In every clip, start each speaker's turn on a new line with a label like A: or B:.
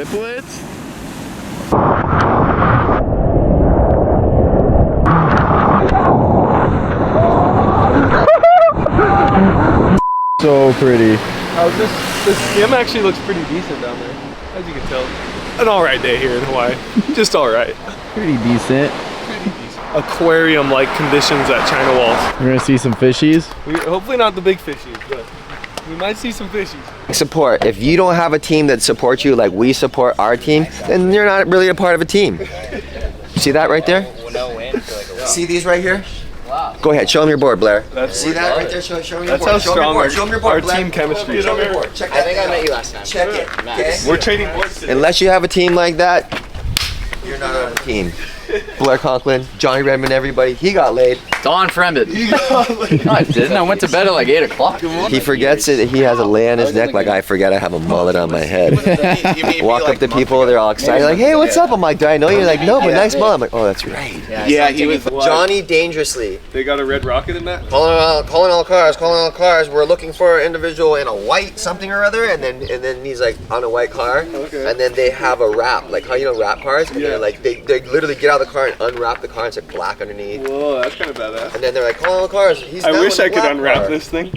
A: triplets? So pretty. The skim actually looks pretty decent down there, as you can tell. An alright day here in Hawaii. Just alright.
B: Pretty decent.
A: Aquarium-like conditions at China Walls.
B: We're gonna see some fishies.
A: Hopefully not the big fishies, but we might see some fishies.
C: Support. If you don't have a team that supports you like we support our team, then you're not really a part of a team. See that right there? See these right here? Go ahead, show them your board, Blair. See that right there? Show them your board.
A: That's how strong
C: Show them your board,
A: our
C: Blair.
A: team chemistry is.
C: Show them your board. Check that.
D: I think I met you last time.
C: Check it. Okay?
A: We're trading boards today.
C: Unless you have a team like that, you're not on a team. Blair Conklin, Johnny Redmond, everybody. He got laid.
D: Dawn Fremd. No, I didn't. I went to bed at like 8 o'clock.
C: He forgets it. He has a lay on his neck like I forget I have a mullet on my head. Walk up to people, they're all excited, like, hey, what's up? I'm like, do I know you? You're like, no, but nice mullet. I'm like, oh, that's right.
D: Yeah, he was.
C: Johnny Dangerously.
A: They got a red rocket in that?
C: Calling all cars. We're looking for an individual in a white something or other, and then he's like on a white car, and then they have a wrap, like how you know wrap cars, and they're like they literally get out of the car and unwrap the car and it's like black underneath.
A: Whoa, that's kind of badass.
C: And then they're like, calling all cars.
A: I wish I could unwrap this thing.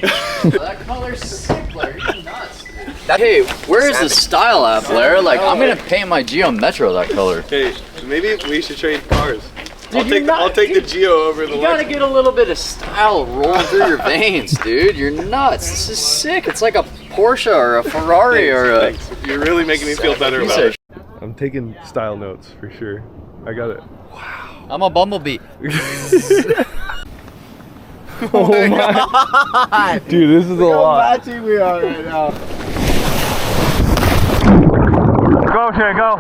D: That color's sick, Blair. You're nuts, dude. Hey, where is the style at, Blair? Like, I'm gonna paint my Geo Metro that color.
A: Hey, maybe we should trade cars.
D: Dude,
A: I'll take the Geo over the
D: You gotta get a little bit of style rolling through your veins, dude. You're nuts. This is sick. It's like a Porsche or a Ferrari or a...
A: Thanks. You're really making me feel better about it. I'm taking style notes for sure. I got it.
D: Wow. I'm a bumblebee.
A: Oh my god. Dude, this is a lot.
B: How matching we are right now.
A: Go, Shay, go.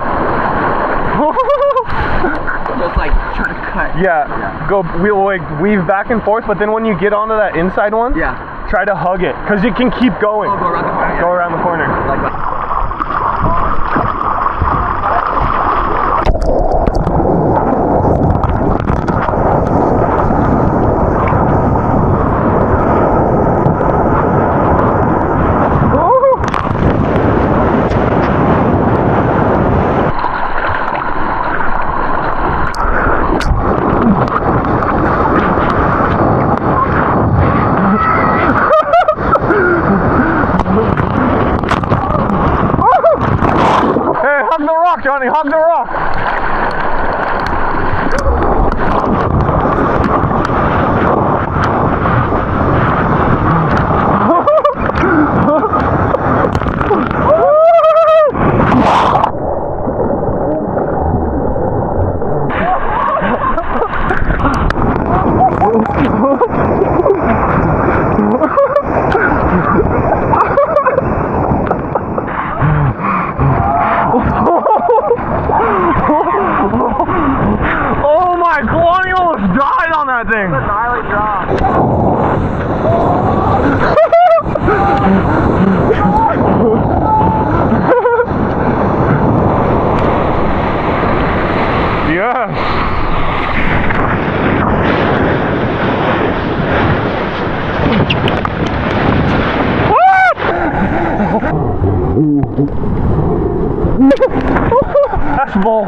B: Just like trying to cut.
A: Yeah, go. We'll like weave back and forth, but then when you get onto that inside one, try to hug it, because you can keep going.
B: Oh, go around the corner.
A: Go around the corner.
B: Like
A: Johnny, hug the rock! Oh my, Kalani almost died on that thing! That's a gnarly drop. Yes! That's bull.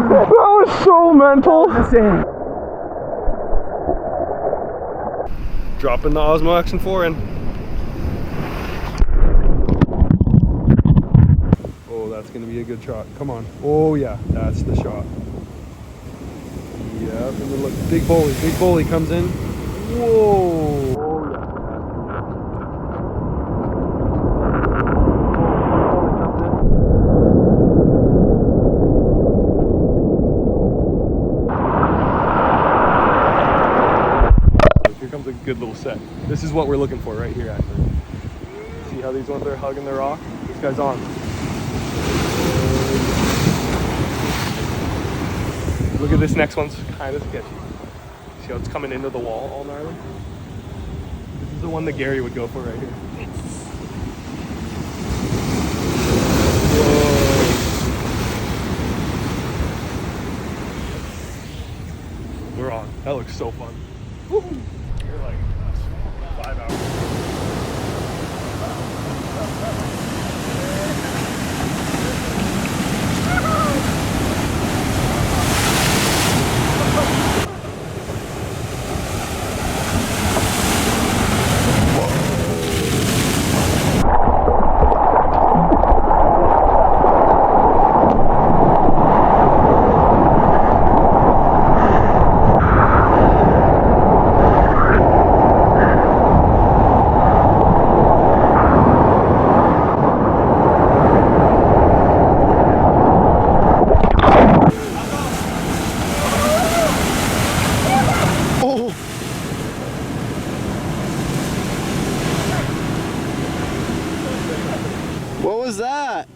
A: That was so mental. Dropping the Osmo Action 4 in. Oh, that's gonna be a good shot. Come on. Oh yeah, that's the shot. Yep, and then look, big bully comes in. Whoa. good little set. This is what we're looking for right here, actually. See how these ones are hugging the rock? This guy's on. Look at this next one's kind of sketchy. See how it's coming into the wall all gnarly? This is the one that Gary would go for right here. Whoa. We're on. That looks so fun. Woo-hoo. You're like 5 hours.
B: What was that?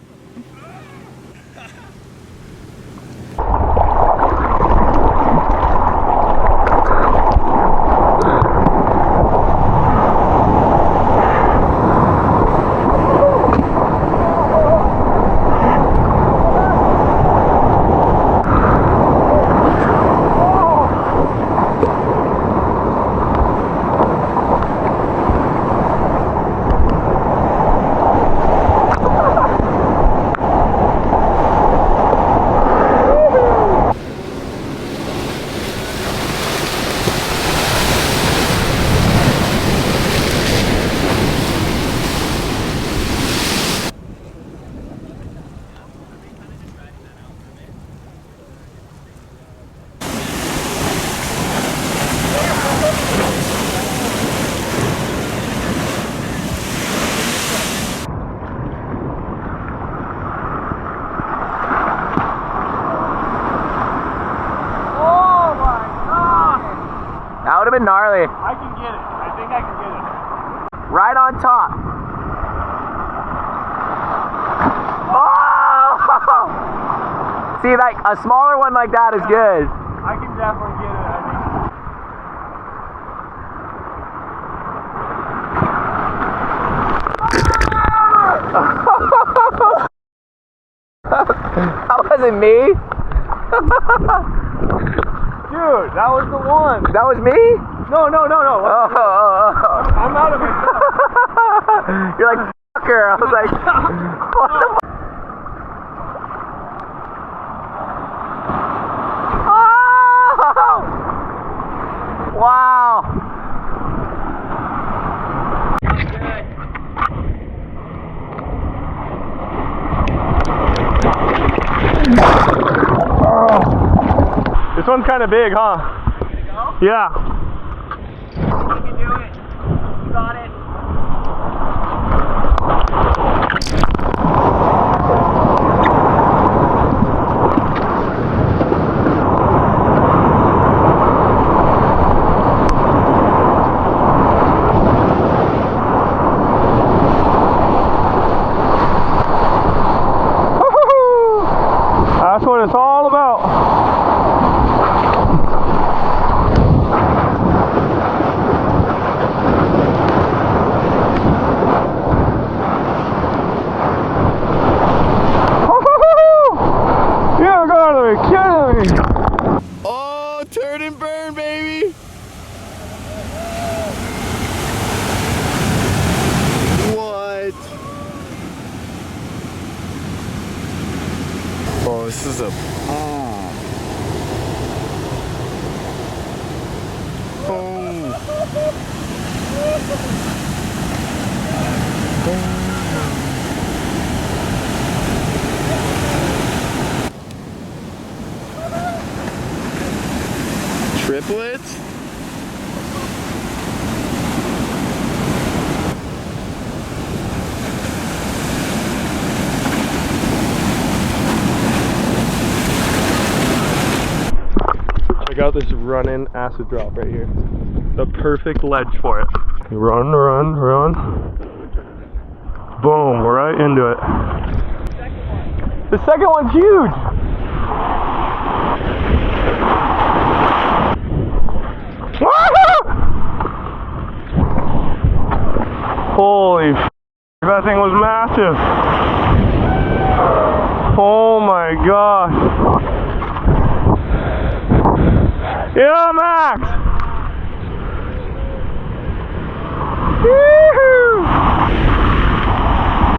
E: That would have been gnarly.
A: I can get it. I think I can get it.
E: Right on top. Oh! See, like a smaller one like that is good.
A: I can definitely get it, I think.
E: That wasn't me.
A: Dude, that was the one.
E: That was me?
A: No.
E: Oh.
A: I'm out of it.
E: You're like, fucker. I was like, what the fuck? Oh! Wow.
A: This one's kind of big, huh? Yeah.
E: You can do it. You got it.
A: That's what it's all about. You're gonna be kidding me.
B: Oh, turn and burn, baby. What? Oh, this is a bomb. Boom. Triplets?
A: Check out this run-in acid drop right here. The perfect ledge for it. Run, run, run. Boom, right into it. The second one's huge. Holy f***, that thing was massive. Oh my gosh. Yeah, Max. Woo-hoo.